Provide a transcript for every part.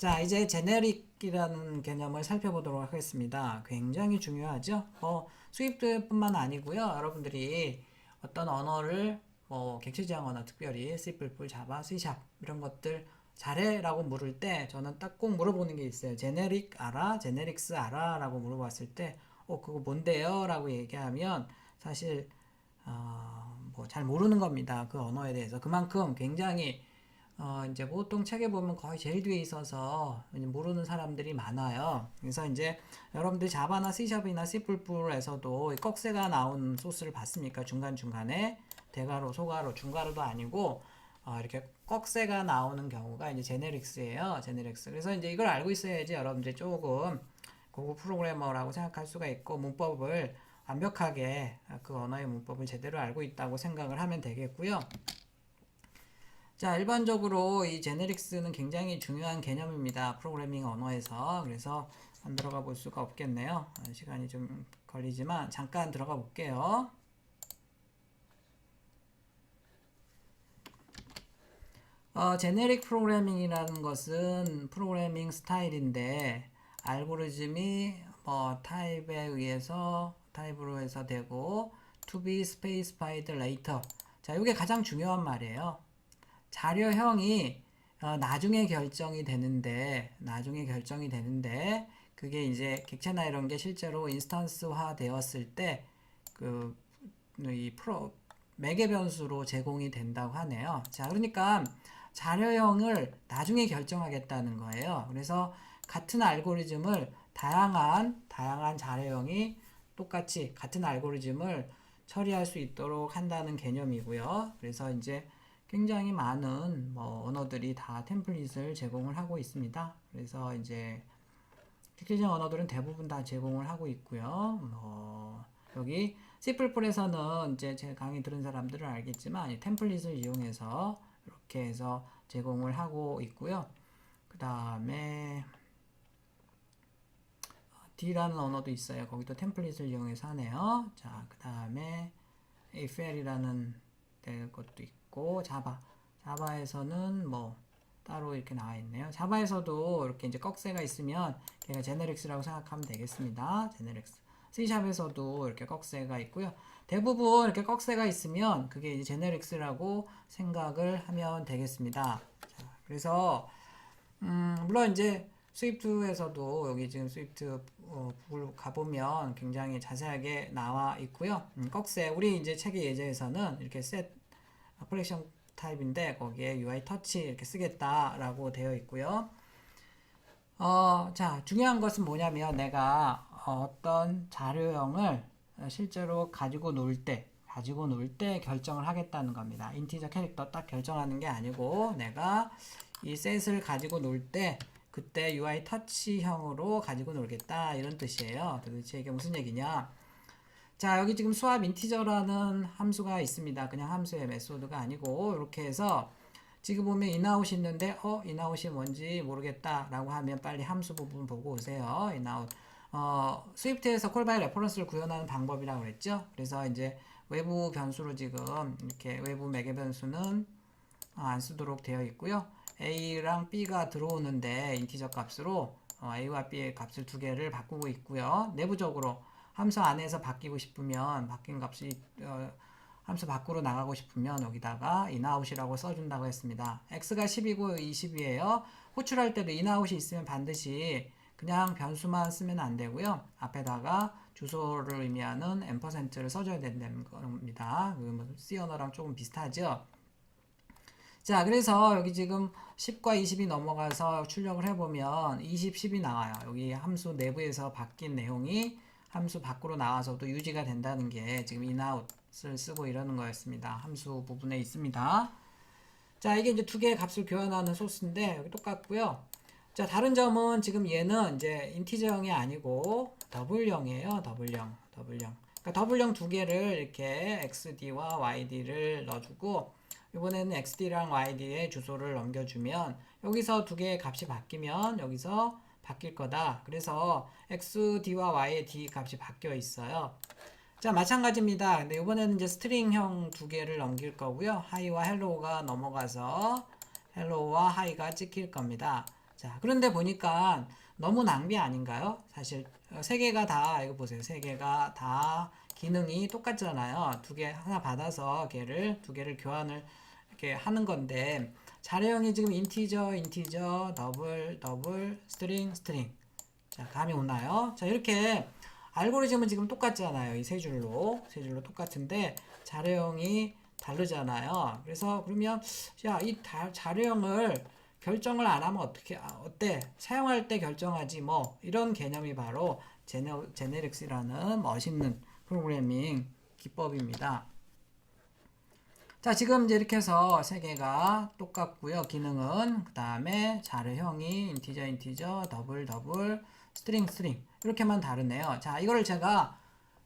자, 이제 제네릭이라는 개념을 살펴보도록 하겠습니다. 굉장히 중요하죠. 수입뿐만 아니고요. 여러분들이 어떤 언어를 객체지향 언어, 특별히 C++, 자바, C# 이런 것들 잘해라고 물을 때 저는 딱 꼭 물어보는 게 있어요. 제네릭 알아? 제네릭스 알아? 라고 물어봤을 때 그거 뭔데요? 라고 얘기하면 사실 잘 모르는 겁니다. 그 언어에 대해서. 그만큼 굉장히 이제 보통 책에 보면 거의 제일 뒤에 있어서 모르는 사람들이 많아요. 그래서 이제 여러분들 자바나 C샵이나 C++에서도 꺽쇠가 나온 소스를 봤습니까? 중간중간에 대가로, 소가로, 중가로도 아니고 이렇게 꺽쇠가 나오는 경우가 이제 제네릭스예요. 제네릭스. 그래서 이제 이걸 알고 있어야지 여러분들이 조금 고급 프로그래머라고 생각할 수가 있고 문법을 완벽하게 그 언어의 문법을 제대로 알고 있다고 생각을 하면 되겠고요. 자, 일반적으로 이 제네릭스는 굉장히 중요한 개념입니다. 프로그래밍 언어에서. 그래서 안 들어가 볼 수가 없겠네요. 시간이 좀 걸리지만 잠깐 들어가 볼게요. 제네릭 프로그래밍이라는 것은 프로그래밍 스타일인데 알고리즘이 타입으로 해서 되고 to be specified later. 자, 이게 가장 중요한 말이에요. 자료형이 나중에 결정이 되는데 그게 이제 객체나 이런 게 실제로 인스턴스화 되었을 때 매개 변수로 제공이 된다고 하네요. 자, 그러니까 자료형을 나중에 결정하겠다는 거예요. 그래서 같은 알고리즘을 다양한 자료형이 똑같이 같은 알고리즘을 처리할 수 있도록 한다는 개념이고요. 그래서 이제 굉장히 많은 언어들이 다 템플릿을 제공을 하고 있습니다. 그래서 이제 객체적 언어들은 대부분 다 제공을 하고 있고요. 여기 C++에서는 이제 제 강의 들은 사람들은 알겠지만 템플릿을 이용해서 이렇게 해서 제공을 하고 있고요. 그 다음에 D라는 언어도 있어요. 거기도 템플릿을 이용해서 하네요. 자, 그 다음에 AFL이라는 것도 있고 자바에서는 따로 이렇게 나와 있네요. 자바에서도 이렇게 이제 꺽쇠가 있으면 걔가 제네릭스라고 생각하면 되겠습니다. 제네릭스. C샵에서도 이렇게 꺽쇠가 있고요. 대부분 이렇게 꺽쇠가 있으면 그게 이제 제네릭스라고 생각을 하면 되겠습니다. 자, 그래서 물론 이제 스위프트에서도 여기 지금 스위프트 북을 가보면 굉장히 자세하게 나와 있고요. 꺽쇠 우리 이제 책의 예제에서는 이렇게 셋 어플레이션 타입인데 거기에 UI 터치 이렇게 쓰겠다라고 되어 있고요. 자, 중요한 것은 뭐냐면 내가 어떤 자료형을 실제로 가지고 놀 때 결정을 하겠다는 겁니다. 인티저 캐릭터 딱 결정하는 게 아니고 내가 이 셋을 가지고 놀 때 그때 UI 터치형으로 가지고 놀겠다 이런 뜻이에요. 도대체 이게 무슨 얘기냐? 자, 여기 지금 수압 인티저라는 함수가 있습니다. 그냥 함수의 메소드가 아니고 이렇게 해서 지금 보면 인아웃이 있는데 인아웃이 뭔지 모르겠다 라고 하면 빨리 함수 부분 보고 오세요. 인아웃 스위프트에서 콜바이 레퍼런스를 구현하는 방법이라고 그랬죠. 그래서 이제 외부 변수로 지금 이렇게 외부 매개 변수는 안 쓰도록 되어 있고요. A랑 B가 들어오는데 인티저 값으로 A와 B의 값을 두 개를 바꾸고 있고요. 내부적으로 함수 안에서 바뀌고 싶으면 바뀐 값이 함수 밖으로 나가고 싶으면 여기다가 inOut이라고 써준다고 했습니다. x가 10이고 20이에요. 호출할 때도 inOut이 있으면 반드시 그냥 변수만 쓰면 안 되고요. 앞에다가 주소를 의미하는 %를 써줘야 된다는 겁니다. C 언어랑 조금 비슷하죠. 자, 그래서 여기 지금 10과 20이 넘어가서 출력을 해보면 20, 10이 나와요. 여기 함수 내부에서 바뀐 내용이 함수 밖으로 나와서도 유지가 된다는 게 지금 inOut을 쓰고 이러는 거였습니다. 함수 부분에 있습니다. 자, 이게 이제 두 개의 값을 교환하는 소스인데 여기 똑같고요. 자, 다른 점은 지금 얘는 이제 인티저형이 아니고 더블형이에요. 더블형. 그러니까 더블형 두 개를 이렇게 xd와 yd를 넣어주고 이번에는 xd랑 yd의 주소를 넘겨주면 여기서 두 개의 값이 바뀌면 여기서 바뀔 거다. 그래서 xd와 y의 d 값이 바뀌어 있어요. 자, 마찬가지입니다. 근데 이번에는 이제 스트링형 두 개를 넘길 거고요. hi와 hello가 넘어가서 hello와 hi가 찍힐 겁니다. 자, 그런데 보니까 너무 낭비 아닌가요? 사실 세 개가 다 이거 보세요. 세 개가 다 기능이 똑같잖아요. 두 개 하나 받아서 걔를 두 개를 교환을 이렇게 하는 건데 자료형이 지금 인티저, 더블, 스트링. 자, 감이 오나요? 자, 이렇게 알고리즘은 지금 똑같잖아요. 이 세 줄로 똑같은데 자료형이 다르잖아요. 그래서 그러면 야, 이 자료형을 결정을 안 하면 어때? 사용할 때 결정하지 뭐 이런 개념이 바로 제네릭스라는 멋있는 프로그래밍 기법입니다. 자, 지금 이제 이렇게 해서 세 개가 똑같고요. 기능은 그 다음에 자료형이 인티저, 더블, 스트링 이렇게만 다르네요. 자, 이거를 제가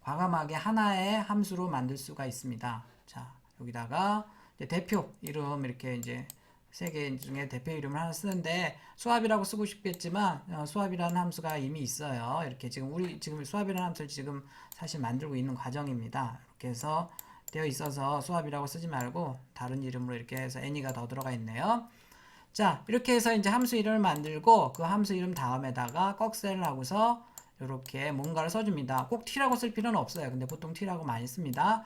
과감하게 하나의 함수로 만들 수가 있습니다. 자, 여기다가 이제 대표 이름 이렇게 이제 세 개 중에 대표 이름을 하나 쓰는데 수압이라고 쓰고 싶겠지만 수압이라는 함수가 이미 있어요. 이렇게 지금 수압이라는 함수를 지금 사실 만들고 있는 과정입니다. 이렇게 해서 되어 있어서 수압이라고 쓰지 말고 다른 이름으로 이렇게 해서 any가 더 들어가 있네요. 자, 이렇게 해서 이제 함수 이름을 만들고 그 함수 이름 다음에다가 꺽쇠를 하고서 이렇게 뭔가를 써줍니다. 꼭 t라고 쓸 필요는 없어요. 근데 보통 t라고 많이 씁니다.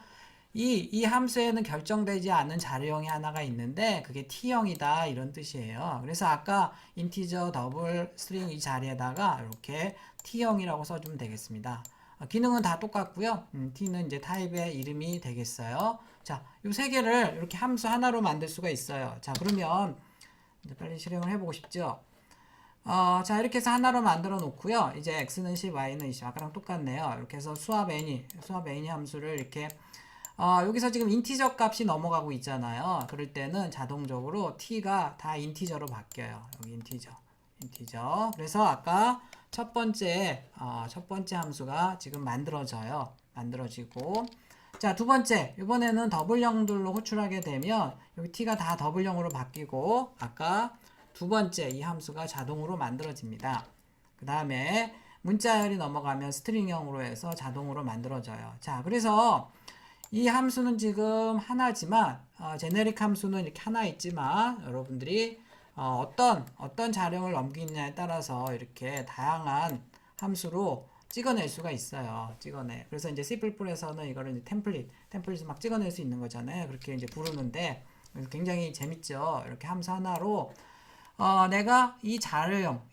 이 함수에는 결정되지 않은 자료형이 하나가 있는데 그게 t형이다 이런 뜻이에요. 그래서 아까 인티저, 더블, 스트링 이 자리에다가 이렇게 t형이라고 써주면 되겠습니다. 기능은 다 똑같고요. t는 이제 타입의 이름이 되겠어요. 자, 이 세 개를 이렇게 함수 하나로 만들 수가 있어요. 자, 그러면 이제 빨리 실행을 해보고 싶죠. 자, 이렇게 해서 하나로 만들어 놓고요. 이제 x는 10, y는 20. 아까랑 똑같네요. 이렇게 해서 수압 any 함수를 이렇게 여기서 지금 인티저 값이 넘어가고 있잖아요. 그럴 때는 자동적으로 t가 다 인티저로 바뀌어요. 여기 인티저. 그래서 아까 첫 번째 함수가 지금 만들어지고 자, 두 번째 이번에는 더블형들로 호출하게 되면 여기 t가 다 더블형으로 바뀌고 아까 두 번째 이 함수가 자동으로 만들어집니다. 그 다음에 문자열이 넘어가면 스트링형으로 해서 자동으로 만들어져요. 자, 그래서 이 함수는 지금 하나지만 제네릭 함수는 이렇게 하나 있지만 여러분들이 어떤 자령을 넘기느냐에 따라서 이렇게 다양한 함수로 찍어낼 수가 있어요. 그래서 이제 C++에서는 이거를 이제 템플릿을 막 찍어낼 수 있는 거잖아요. 그렇게 이제 부르는데 굉장히 재밌죠. 이렇게 함수 하나로 내가 이 자료형을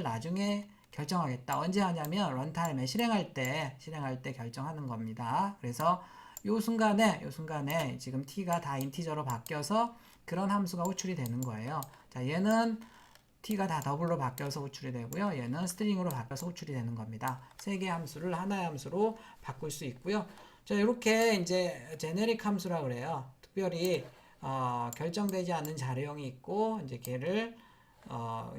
나중에 결정하겠다. 언제 하냐면 런타임에 실행할 때 결정하는 겁니다. 그래서 요 순간에 지금 t가 다 인티저로 바뀌어서 그런 함수가 호출이 되는 거예요. 자, 얘는 t가 다 더블로 바뀌어서 호출이 되고요. 얘는 스트링으로 바뀌어서 호출이 되는 겁니다. 세 개의 함수를 하나의 함수로 바꿀 수 있고요. 자, 이렇게 이제 제네릭 함수라 그래요. 특별히 결정되지 않은 자료형이 있고 이제 걔를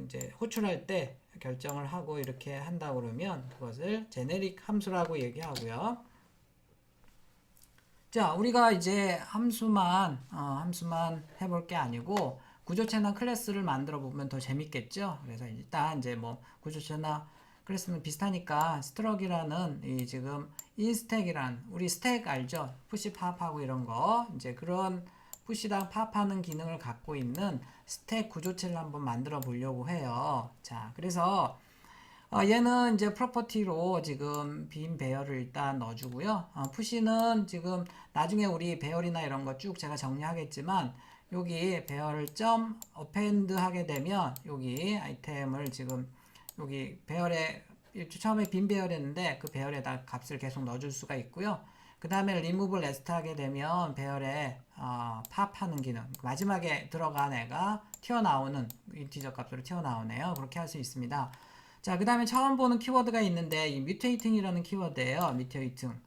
이제 호출할 때 결정을 하고 이렇게 한다 그러면 그것을 제네릭 함수라고 얘기하고요. 자, 우리가 이제 함수만 해볼 게 아니고 구조체나 클래스를 만들어 보면 더 재밌겠죠. 그래서 일단 이제 뭐 구조체나 클래스는 비슷하니까 스트럭이라는 이 지금 인스택이란 우리 스택 알죠? 푸시 팝하고 이런 거 이제 그런 푸시랑 팝하는 기능을 갖고 있는 스택 구조체를 한번 만들어 보려고 해요. 자, 그래서 얘는 이제 프로퍼티로 지금 빈 배열을 일단 넣어주고요. 푸시는 지금 나중에 우리 배열이나 이런 거 쭉 제가 정리하겠지만 여기 배열을 점 append 하게 되면 여기 아이템을 지금 여기 배열에 처음에 빈 배열이었는데 그 배열에다 값을 계속 넣어줄 수가 있고요. 그 다음에 remove last 하게 되면 배열에 팝하는 기능 마지막에 들어간 애가 튀어나오는 인티저 값으로 튀어나오네요. 그렇게 할 수 있습니다. 자, 그 다음에 처음 보는 키워드가 있는데 이 mutating이라는 키워드예요. mutating.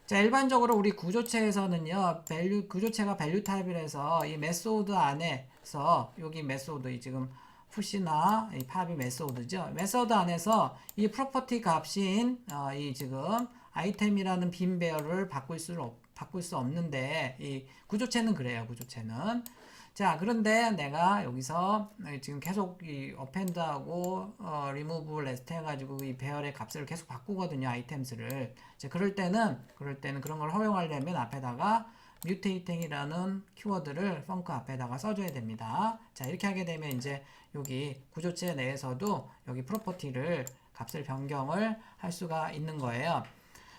자, 일반적으로 우리 구조체에서는요, 구조체가 value 타입이라서 이 메소드 안에서 여기 메소드 지금 푸시나 이 팝이 메소드죠. 메소드 안에서 이 프로퍼티 값인 이 지금 아이템이라는 빈 배열을 바꿀 수 없는데 이 구조체는 그래요. 구조체는. 자, 그런데 내가 여기서 지금 계속 이 append하고 remove last 해가지고 이 배열의 값을 계속 바꾸거든요. 아이템스를. 자, 그럴 때는 그런 걸 허용하려면 앞에다가 mutating이라는 키워드를 펑크 앞에다가 써줘야 됩니다. 자, 이렇게 하게 되면 이제 여기 구조체 내에서도 여기 프로퍼티를 값을 변경을 할 수가 있는 거예요.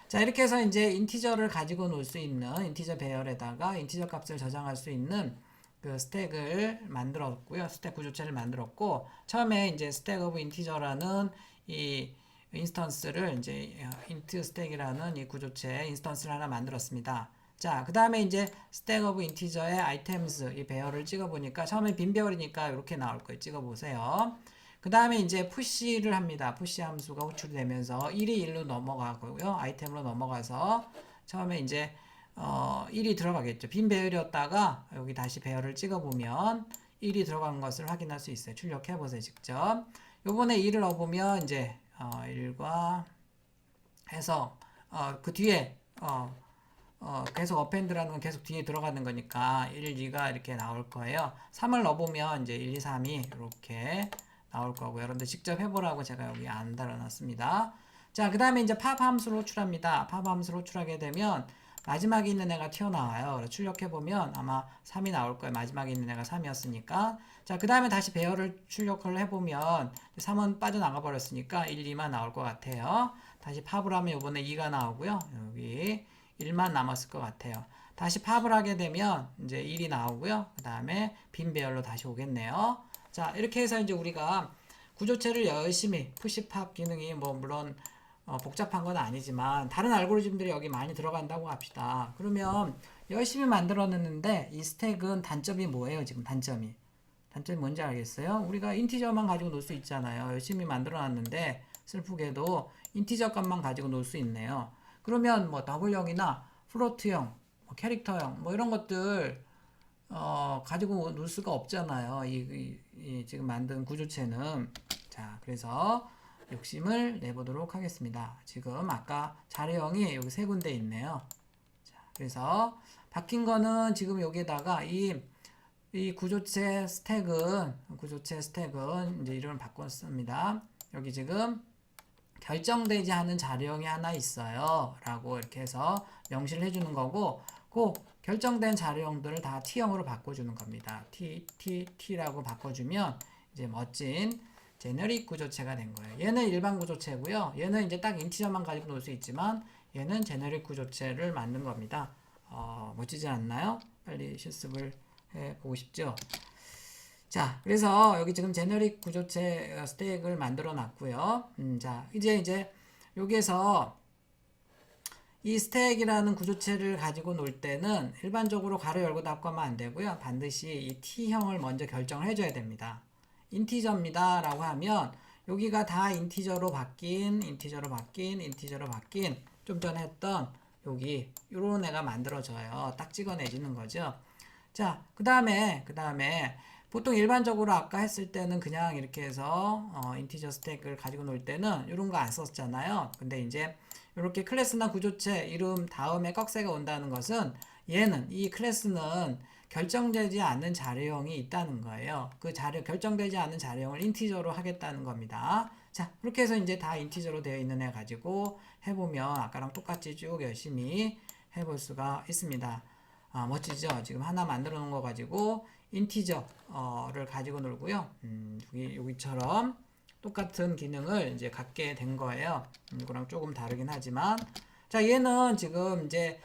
자, 이렇게 해서 이제 인티저를 가지고 놀 수 있는 인티저 배열에다가 인티저 값을 저장할 수 있는 그 스택을 만들었고요. 스택 구조체를 만들었고, 처음에 이제 스택 오브 인티저라는 이 인스턴스를 이제 int 스택이라는 이 구조체 인스턴스를 하나 만들었습니다. 자, 그 다음에 이제 스택 오브 인티저의 아이템스 이 배열을 찍어 보니까 처음에 빈 배열이니까 이렇게 나올 거예요. 찍어 보세요. 그 다음에 이제 푸시를 합니다. 푸시 함수가 호출이 되면서 1이 1로 넘어가고요. 아이템으로 넘어가서 처음에 이제 1이 들어가겠죠. 빈 배열이었다가 여기 다시 배열을 찍어보면 1이 들어간 것을 확인할 수 있어요. 출력해보세요. 직접. 요번에 1을 넣어보면 이제 1과 해서 그 뒤에 계속 어펜드라는 건 계속 뒤에 들어가는 거니까 1, 2가 이렇게 나올 거예요. 3을 넣어보면 이제 1, 2, 3이 이렇게 나올 거고요. 여러분들 직접 해보라고 제가 여기 안 달아놨습니다. 자, 그 다음에 이제 팝 함수를 호출합니다. 팝 함수를 호출하게 되면 마지막에 있는 애가 튀어나와요. 그래서 출력해보면 아마 3이 나올 거예요. 마지막에 있는 애가 3이었으니까. 자, 그 다음에 다시 배열을 출력을 해보면 3은 빠져나가 버렸으니까 1, 2만 나올 것 같아요. 다시 팝을 하면 이번에 2가 나오고요. 여기 1만 남았을 것 같아요. 다시 팝을 하게 되면 이제 1이 나오고요. 그 다음에 빈 배열로 다시 오겠네요. 자, 이렇게 해서 이제 우리가 구조체를 열심히 푸시팝 기능이 뭐 물론 복잡한 건 아니지만 다른 알고리즘들이 여기 많이 들어간다고 합시다. 그러면 열심히 만들어냈는데 이 스택은 단점이 뭐예요? 지금 단점이 뭔지 알겠어요? 우리가 인티저만 가지고 놀 수 있잖아요. 열심히 만들어놨는데 슬프게도 인티저 값만 가지고 놀 수 있네요. 그러면 뭐 더블형이나 플로트형, 뭐 캐릭터형 뭐 이런 것들 가지고 놀 수가 없잖아요. 이 지금 만든 구조체는. 자, 그래서 욕심을 내보도록 하겠습니다. 지금 아까 자료형이 여기 세 군데 있네요. 자, 그래서 바뀐 거는 지금 여기에다가 이 구조체 스택은 이제 이름을 바꿨습니다. 여기 지금 결정되지 않은 자료형이 하나 있어요. 라고 이렇게 해서 명시를 해주는 거고, 그 결정된 자료형들을 다 T형으로 바꿔주는 겁니다. T라고 바꿔주면 이제 멋진 제너릭 구조체가 된 거예요. 얘는 일반 구조체고요. 얘는 이제 딱 인티저만 가지고 놀 수 있지만 얘는 제너릭 구조체를 만든 겁니다. 멋지지 않나요? 빨리 실습을 해보고 싶죠? 자, 그래서 여기 지금 제너릭 구조체 스택을 만들어 놨고요. 자, 이제 여기에서 이 스택이라는 구조체를 가지고 놀 때는 일반적으로 가로 열고 닫고 하면 안 되고요. 반드시 이 T형을 먼저 결정을 해줘야 됩니다. 인티저입니다 라고 하면 여기가 다 인티저로 바뀐 좀 전에 했던 여기 요런 애가 만들어져요. 딱 찍어내지는 거죠. 자, 그 다음에 보통 일반적으로 아까 했을 때는 그냥 이렇게 해서 인티저 스택을 가지고 놀 때는 이런 거 안 썼잖아요. 근데 이제 이렇게 클래스나 구조체 이름 다음에 꺽쇠가 온다는 것은 이 클래스는 결정되지 않는 자료형이 있다는 거예요. 그 결정되지 않는 자료형을 인티저로 하겠다는 겁니다. 자, 그렇게 해서 이제 다 인티저로 되어 있는 애 가지고 해보면 아까랑 똑같이 쭉 열심히 해볼 수가 있습니다. 멋지죠? 지금 하나 만들어 놓은 거 가지고 인티저를 가지고 놀고요. 여기처럼 똑같은 기능을 이제 갖게 된 거예요. 이거랑 조금 다르긴 하지만. 자, 얘는 지금 이제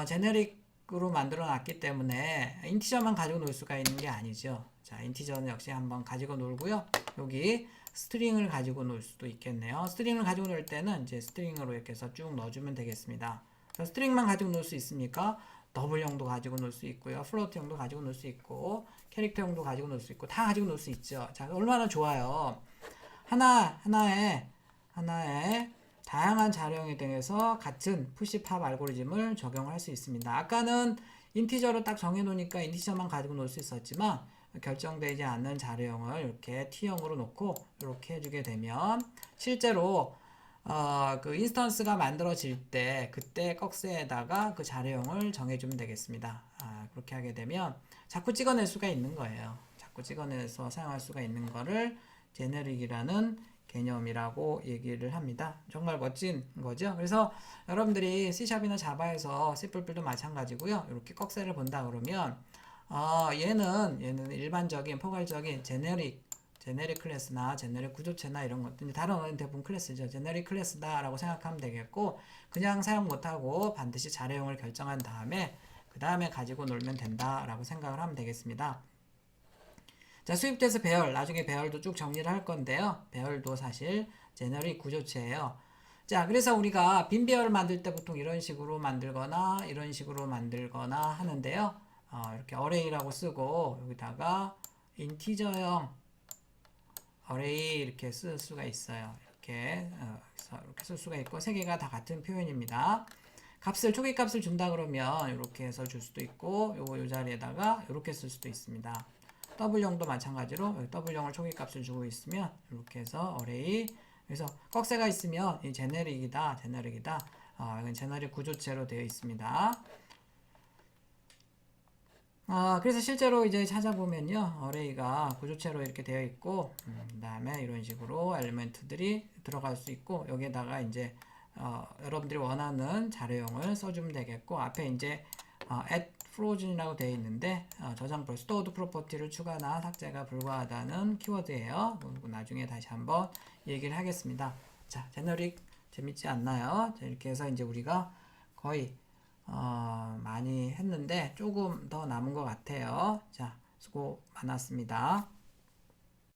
제네릭으로 만들어 놨기 때문에 인티저만 가지고 놀 수가 있는 게 아니죠. 자, 인티저는 역시 한번 가지고 놀고요. 여기 스트링을 가지고 놀 수도 있겠네요. 스트링을 가지고 놀 때는 이제 스트링으로 이렇게 해서 쭉 넣어주면 되겠습니다. 스트링만 가지고 놀 수 있습니까? 더블형도 가지고 놀 수 있고요. 플로트형도 가지고 놀 수 있고, 캐릭터형도 가지고 놀 수 있고, 다 가지고 놀 수 있죠. 자, 얼마나 좋아요. 하나의 다양한 자료형에 대해서 같은 푸시팝 알고리즘을 적용할 수 있습니다. 아까는 인티저로 딱 정해놓으니까 인티저만 가지고 놀 수 있었지만 결정되지 않는 자료형을 이렇게 T형으로 놓고 이렇게 해주게 되면 실제로 그 인스턴스가 만들어질 때 그때 꺽쇠에다가 그 자료형을 정해주면 되겠습니다. 그렇게 하게 되면 자꾸 찍어낼 수가 있는 거예요. 자꾸 찍어내서 사용할 수가 있는 거를 제네릭이라는 개념이라고 얘기를 합니다. 정말 멋진 거죠. 그래서 여러분들이 C샵이나 자바에서 C++도 마찬가지고요. 이렇게 꺽쇠를 본다 그러면 얘는 일반적인 포괄적인 제네릭 클래스나 제네릭 구조체나 이런 것들, 다른 대부분 클래스죠. 제네릭 클래스다라고 생각하면 되겠고, 그냥 사용 못하고 반드시 자료형을 결정한 다음에 그 다음에 가지고 놀면 된다라고 생각을 하면 되겠습니다. 자, 수입돼서 배열, 나중에 배열도 쭉 정리를 할 건데요. 배열도 사실 제너릭 구조체예요. 자, 그래서 우리가 빈 배열을 만들 때 보통 이런 식으로 만들거나 이런 식으로 만들거나 하는데요. 이렇게 어레이라고 쓰고 여기다가 인티저형 어레이 이렇게 쓸 수가 있어요. 이렇게 쓸 수가 있고 세 개가 다 같은 표현입니다. 초기 값을 준다 그러면 이렇게 해서 줄 수도 있고 요 자리에다가 이렇게 쓸 수도 있습니다. W형도 마찬가지로 W형을 초기 값을 주고 있으면 이렇게 해서 어레이, 그래서 꺽쇠가 있으면 이 제네릭이다. 이건 제네릭 구조체로 되어 있습니다. 그래서 실제로 이제 찾아보면요, 어레이가 구조체로 이렇게 되어 있고, 그 다음에 이런 식으로 엘리멘트들이 들어갈 수 있고, 여기에다가 이제 여러분들이 원하는 자료형을 써주면 되겠고, 앞에 이제 add frozen이라고 되어 있는데 저장 stored property를 추가나 삭제가 불가하다는 키워드예요. 나중에 다시 한번 얘기를 하겠습니다. 자, 제너릭 재밌지 않나요? 자, 이렇게 해서 이제 우리가 거의 많이 했는데 조금 더 남은 것 같아요. 자, 수고 많았습니다.